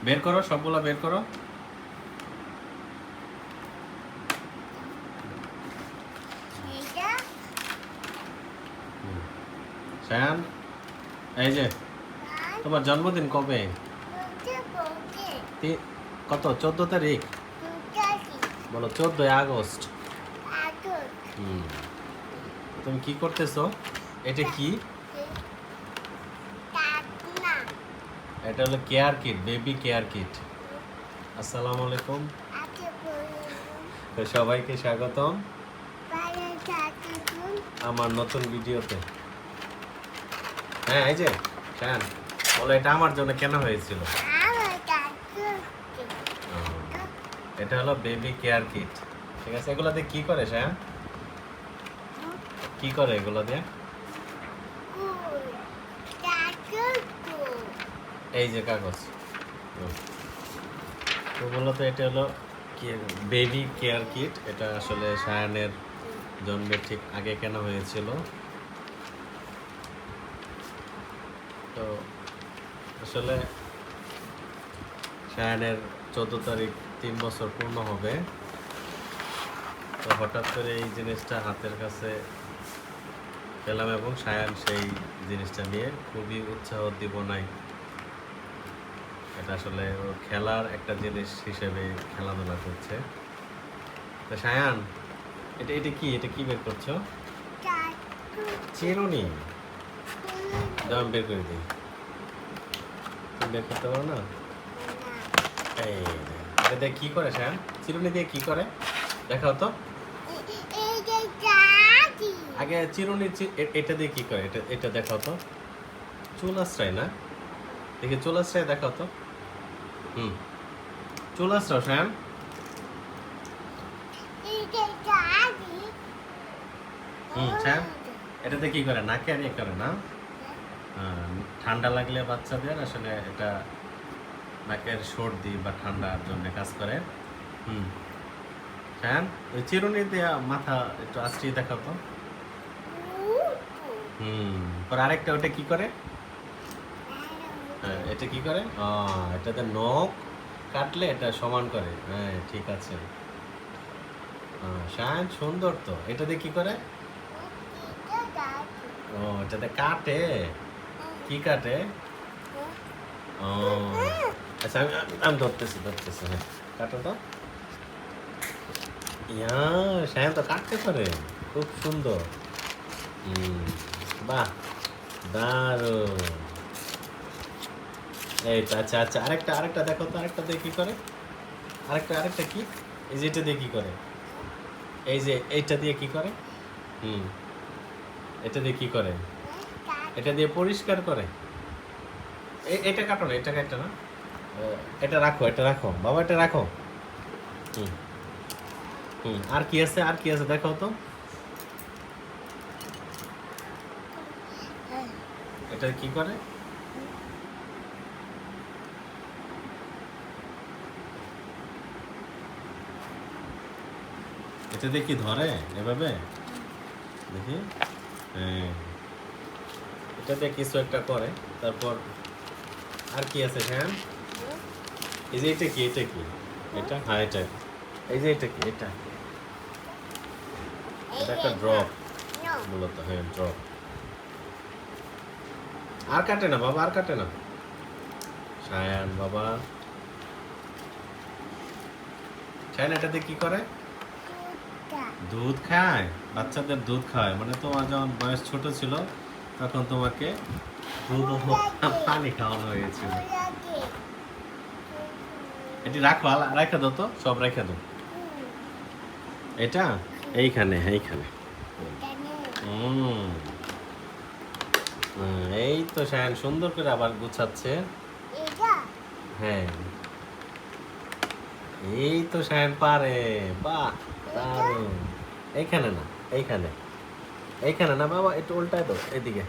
বের করো, সবগুলা বের করো। শায়ান, এই যে তোমার জন্মদিন কবে? কত? 14 তারিখ? বলো 14 আগস্ট। তুমি কি করতেছো? এটা কি? এটা হলো care kit, baby care kit. আসসালামু আলাইকুম, তো সবাইকে স্বাগতম আমার নতুন ভিডিওতে। হ্যাঁ, এই যে শায়ান, বলো এটা আমার জন্য কেন হয়েছিল? এটা হলো বেবি কেয়ার কিট, ঠিক আছে? এগুলো দিয়ে কি করে শায়ান? কি করে এগুলো দিয়ে? এই যে কাগজ। তো মূলত এটা হলো বেবি কেয়ার কিট। এটা আসলে শায়ানের জন্মের ঠিক আগে কেনা হয়েছিল। তো আসলে শায়ানের 14 তারিখ 3 বছর পূর্ণ হবে। তো হঠাৎ করে এই জিনিসটা হাতের কাছে পেলাম এবং শায়ান সেই জিনিসটা নিয়ে খুবই উৎসাহ উদ্দীপনায় এটা আসলে ওর খেলার একটা জিনিস হিসেবে খেলাধুলা করছে। তো শায়ান, এটা এটা কি, এটা কি বের করছো? চিরুনি। দাম বের করে দিই। তুমি বের করতে পারো না? এই যে, এটা দিয়ে কি করে শায়ান? চিরুনি দিয়ে কি করে দেখাও তো। আগে চিরুনি এটা দিয়ে কি করে? এটা এটা দেখাও তো। চুল আশ্রয় না? দেখি চুল আশ্রয় দেখাও তো। চুল আশ্রয় শায়ান। শায়ান, এটাতে কি করে? নাকে আর ইয়ে করে না? ঠান্ডা লাগলে বাচ্চাদের আসলে এটা নাকের সর্দি বা ঠান্ডার জন্য কাজ করে। শায়ান, ওই চিরুনি দিয়ে মাথা একটু আশ্রিয়ে দেখাও তো। পর আরেকটা, ওটা কি করে? হ্যাঁ, এটা কি করে? এটাতে নখ কাটলে এটা সমান করে। হ্যাঁ, ঠিক আছে। শায়ান সুন্দর তো। এটা দিয়ে কি করে? এটাতে কাটে। কি কাটে? ও আচ্ছা, আমি আমি ধরতেছি ধরতেছি। হ্যাঁ, কাটো তো। ইয়া, শায়ান তো কাটতে পারে, খুব সুন্দর। বাহ, দারুণ। এই তো, আচ্ছা আচ্ছা, আরেকটা আরেকটা দেখো তো। আরেকটা দিয়ে কি করে? আরেকটা আরেকটা কি? এই যে এটা দিয়ে কি করে? এই যে এইটা দিয়ে কি করে? হুম এটা দিয়ে কি করে? এটা দিয়ে পরিষ্কার করে। এটা কাটো না, এটা কাটো না। এটা রাখো, এটা রাখো বাবা, এটা রাখো। হুম আর কি আছে? আর কি আছে দেখাও তো। এটা কি করে? এটা দিয়ে কি ধরে এভাবে? দেখি। হ্যাঁ, এটা দিয়ে কিছু একটা করে। তারপর আর কি আছে? হ্যাঁ, এই যে এটা কি? এটা কি? এটা, হ্যাঁ এটা। এই যে এটা কি? এটা এটা একটা ড্রপ মূলত। হ্যাঁ, ড্রপ। আর কাটে না বাবা, আর কাটে না। শায়ান বাবা, শায়ান এটাতে কি করে? দুধ খায়। বাচ্চাদের দুধ খায় মানে তোমার যখন বয়স ছোট ছিল তখন তোমাকে দুধ ও পানি খাওয়ানো হয়েছিল। এটি রাখো, রেখে দাও তো, সব রেখে দাও। এটা এইখানে, এইখানে। এই তো শায়ান সুন্দর করে আবার গুছাচ্ছে। হ্যাঁ, এই তো শায়ান পারে। বাহ, দারুণ। এইখানে না, এইখানে। এইখানে না বাবা, একটু উল্টায় দাও, এইদিকে।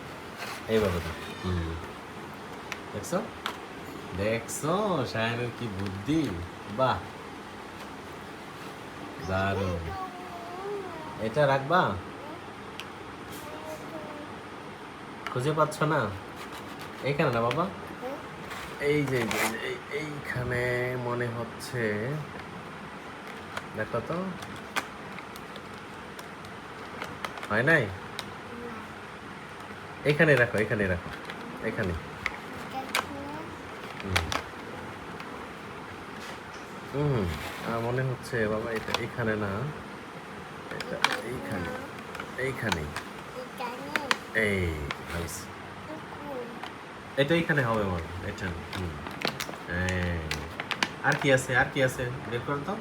এইভাবে দাও। দেখছো দেখছো শায়ানের কি বুদ্ধি। বাহ, দারুণ। এটা রাখবা? খুঁজে পাচ্ছ না? এইখানে না বাবা, এই যে এইখানে মনে হচ্ছে, দেখো তো, হয় নাই? এখানে রাখো, এখানে রাখো, এখানে। হুম হুম আর মনে হচ্ছে বাবা এটা এখানে না, এটা এইখানে, এইখানে, এই হয়েছে। এটা এইখানে হবে মনে হয়, এটা। হুম এই, আর কি আছে, আর কি আছে বের করো তো।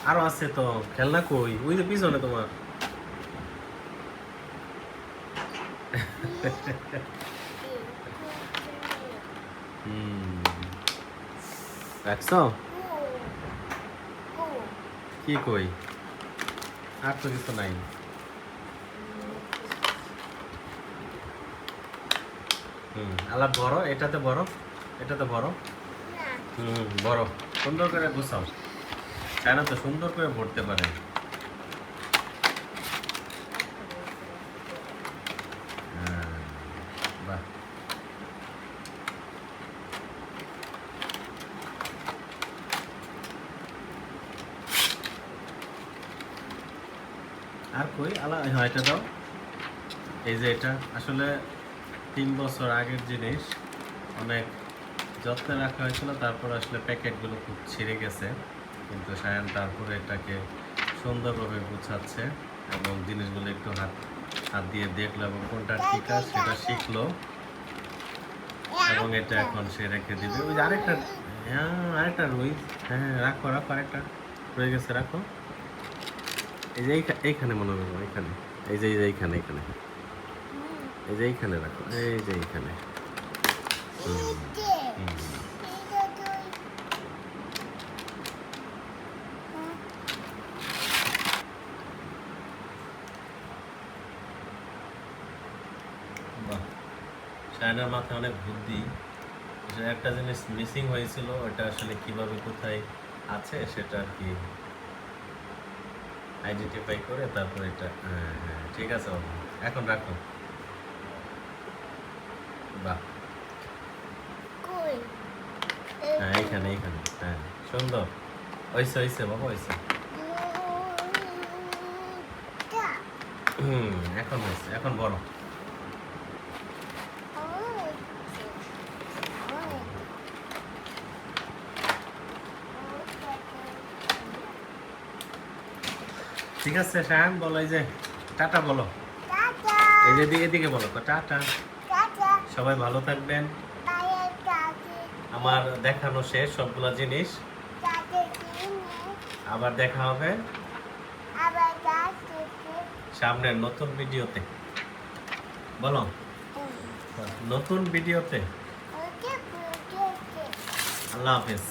আরো আছে তো, খেলনা কই? ওই যে পিছনে তোমার। হুম রাখছো? কি কই? আর তো কিছু নাই। আলাপ বড়, এটাতে বড়, এটাতে বড়। বড়, সুন্দর করে গুছাও, কেন তো সুন্দর করে ভরতে পারে। হ্যাঁ, বাহ। আর কই হ্যাঁ এটা দাও। এই যে এটা আসলে 3 বছর আগের জিনিস, অনেক যত্নে রাখা হয়েছিল, তারপর আসলে প্যাকেটগুলো খুব ছিঁড়ে গেছে, কিন্তু সায়ান তারপরে এটাকে সুন্দরভাবে গুছাচ্ছে এবং জিনিসগুলো একটু হাত হাত দিয়ে দেখলো এবং কোনটা ঠিক আছে সেটা শিখলো, এবং এটা এখন সে রেখে দিবে। ওই যে আরেকটা, হ্যাঁ আরেকটা রুই, হ্যাঁ হ্যাঁ, রাখো রাখো, আরেকটা রয়ে গেছে, রাখো। এই যে এইখানে মনে হয়, এইখানে, এই যে এইখানে, এইখানে, এই যে এইখানে রাখো, এই যে এইখানে। হুম হুম বাহ, শায়নার মাথায় অনেক বুদ্ধি। আসলে একটা জিনিস মিসিং হয়েছিল, ওটা আসলে কিভাবে কোথায় আছে সেটা আর কি আইডেন্টিফাই করে তারপর এটা, হ্যাঁ হ্যাঁ ঠিক আছে বাবা, এখন রাখো। বাহ, হ্যাঁ এইখানে, এইখানে, হ্যাঁ সুন্দর হয়েছে, হয়েছে বাবা, হয়েছে। এখন হয়েছে, এখন বড়। ঠিক আছে শায়ান, বলো এই যে টাটা বলো, এই যে এদিকে বলো তো টাটা। সবাই ভালো থাকবেন। আমার দেখানো শেষ সবগুলা জিনিস, আবার দেখা হবে সামনের নতুন ভিডিওতে। বলো, নতুন ভিডিওতে। আল্লাহ হাফেজ।